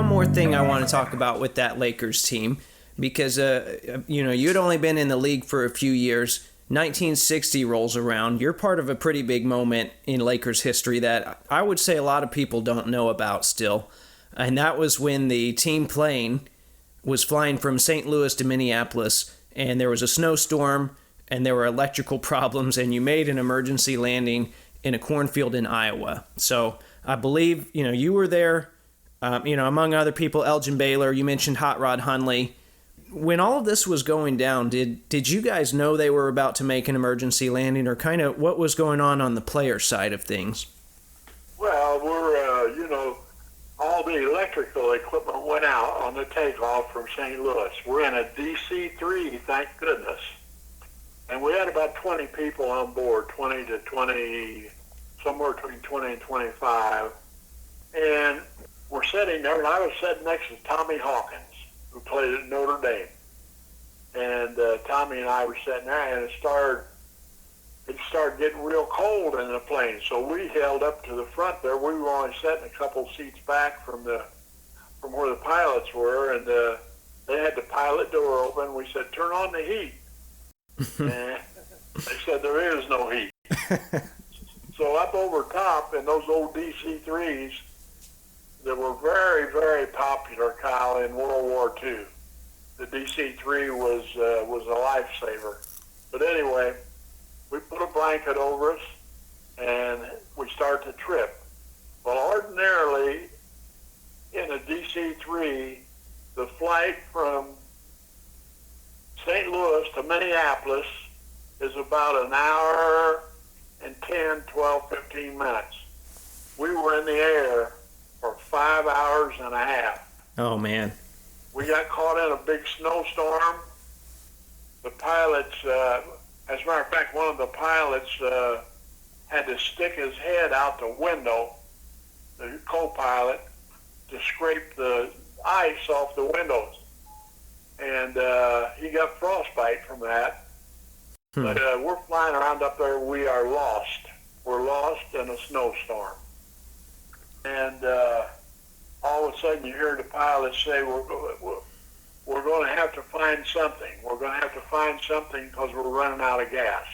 more thing I want to talk about with that Lakers team, because you'd only been in the league for a few years. 1960 rolls around. You're part of a pretty big moment in Lakers history that I would say a lot of people don't know about still. And that was when the team plane was flying from St. Louis to Minneapolis, and there was a snowstorm, and there were electrical problems, and you made an emergency landing in a cornfield in Iowa. So I believe, you were there, among other people, Elgin Baylor, you mentioned Hot Rod Hundley. When all of this was going down, did you guys know they were about to make an emergency landing, or kind of what was going on the player side of things? Well, all the electrical equipment went out on the takeoff from St. Louis. We're in a DC-3, thank goodness. And we had about 20 people on board, 20 to 20, somewhere between 20 and 25. And we're sitting there, and I was sitting next to Tommy Hawkins, who played at Notre Dame. And Tommy and I were sitting there, and it started getting real cold in the plane. So we held up to the front there. We were only sitting a couple seats back from where the pilots were, and they had the pilot door open. We said, "Turn on the heat." And they said, "There is no heat." So up over top in those old DC-3s that were very, very popular, Kyle, in World War II. The DC-3 was a lifesaver. But anyway, we put a blanket over us, and we start the trip. Well, ordinarily, in a DC-3, the flight from St. Louis to Minneapolis is about an hour and 10, 12, 15 minutes. We were in the air for 5 hours and a half. Oh, man. We got caught in a big snowstorm. The pilots, as a matter of fact, one of the pilots had to stick his head out the window, the co-pilot, to scrape the ice off the windows. And he got frostbite from that. But we're flying around up there. We are lost. We're lost in a snowstorm. And all of a sudden you hear the pilot say, we're going to have to find something. We're going to have to find something because we're running out of gas.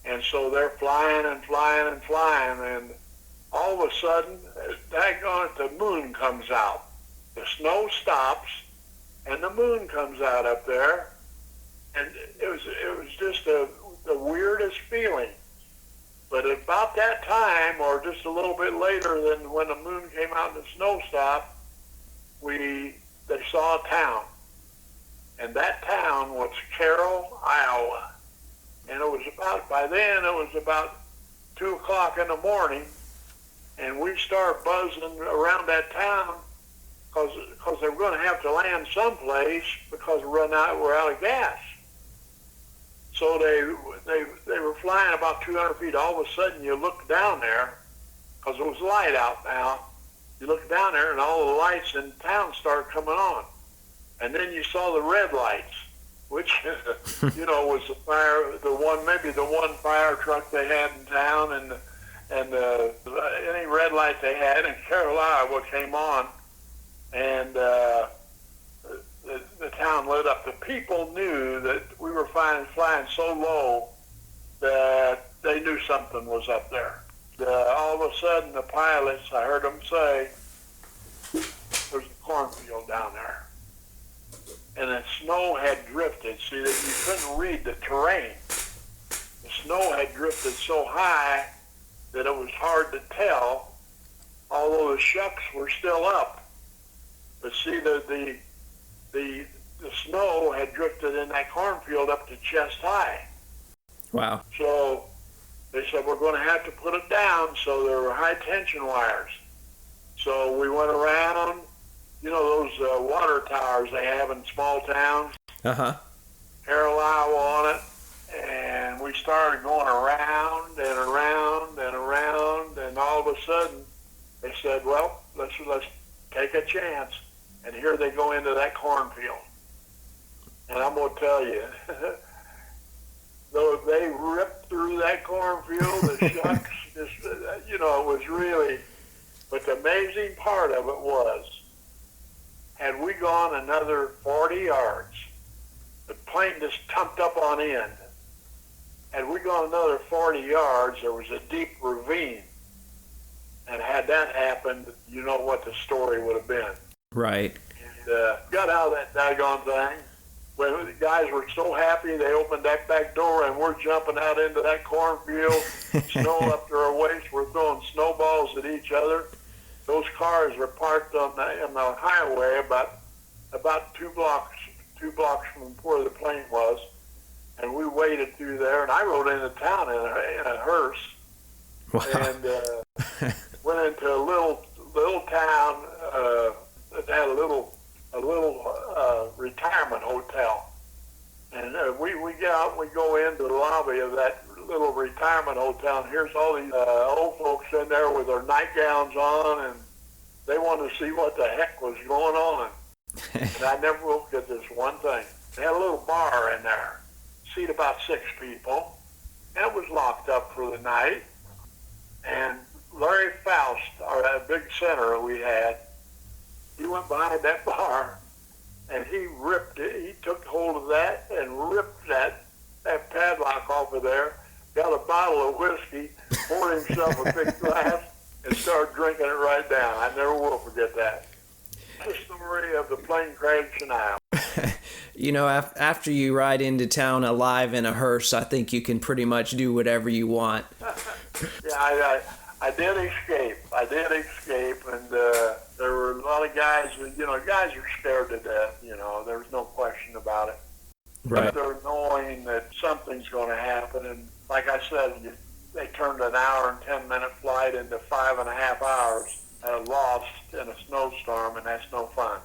And so they're flying and flying and flying, and all of a sudden, daggone it, the moon comes out. The snow stops, and the moon comes out up there, and it was just the weirdest feeling. But at about that time, or just a little bit later than when the moon came out and the snow stopped, they saw a town. And that town was Carroll, Iowa. And by then it was about 2 o'clock in the morning, and we started buzzing around that town because they were going to have to land someplace because we're out of gas. So they were flying about 200 feet. All of a sudden, you look down there, because it was light out now. You look down there, and all the lights in town started coming on. And then you saw the red lights, which, was the one fire truck they had in town, and any red light they had in Carroll, Iowa came on, and the town lit up. The people knew that we were flying so low that they knew something was up there. All of a sudden, the pilots, I heard them say, "There's a cornfield down there." And the snow had drifted. See, that you couldn't read the terrain. The snow had drifted so high that it was hard to tell, although the shucks were still up. But see, the snow had drifted in that cornfield up to chest high. Wow. So they said, we're going to have to put it down. So there were high tension wires. So we went around, those water towers they have in small towns. Uh-huh. Carroll, Iowa on it. And we started going around and around and around. And all of a sudden they said, well, let's take a chance. And here they go into that cornfield. And I'm going to tell you, though they ripped through that cornfield, the shucks, it was really, but the amazing part of it was had we gone another 40 yards, the plane just tumped up on end. Had we gone another 40 yards, there was a deep ravine. And had that happened, you know what the story would have been. Right. And got out of that daggone thing. Well, the guys were so happy, they opened that back door, and we're jumping out into that cornfield, snow up to our waist. We're throwing snowballs at each other. Those cars were parked on the highway about two blocks from where the plane was, and we waded through there. And I rode into town in a hearse, Wow. and went into a little town that had a little retirement hotel. And we get out and we go into the lobby of that little retirement hotel, and here's all these old folks in there with their nightgowns on, and they wanted to see what the heck was going on. And I never will forget this one thing. They had a little bar in there, seat about 6 people, and it was locked up for the night. And Larry Faust, our big center we had, he went behind that bar, and he ripped it. He took hold of that and ripped that padlock off of there, got a bottle of whiskey, poured himself a big glass, and started drinking it right down. I never will forget that. The story of the plane crash in Iowa. You know, after you ride into town alive in a hearse, I think you can pretty much do whatever you want. Yeah, I did escape. And there were a lot of guys, guys are scared to death, there's no question about it. Right. But they're knowing that something's going to happen. And like I said, they turned an hour and 10-minute flight into 5.5 hours lost in a snowstorm, and that's no fun.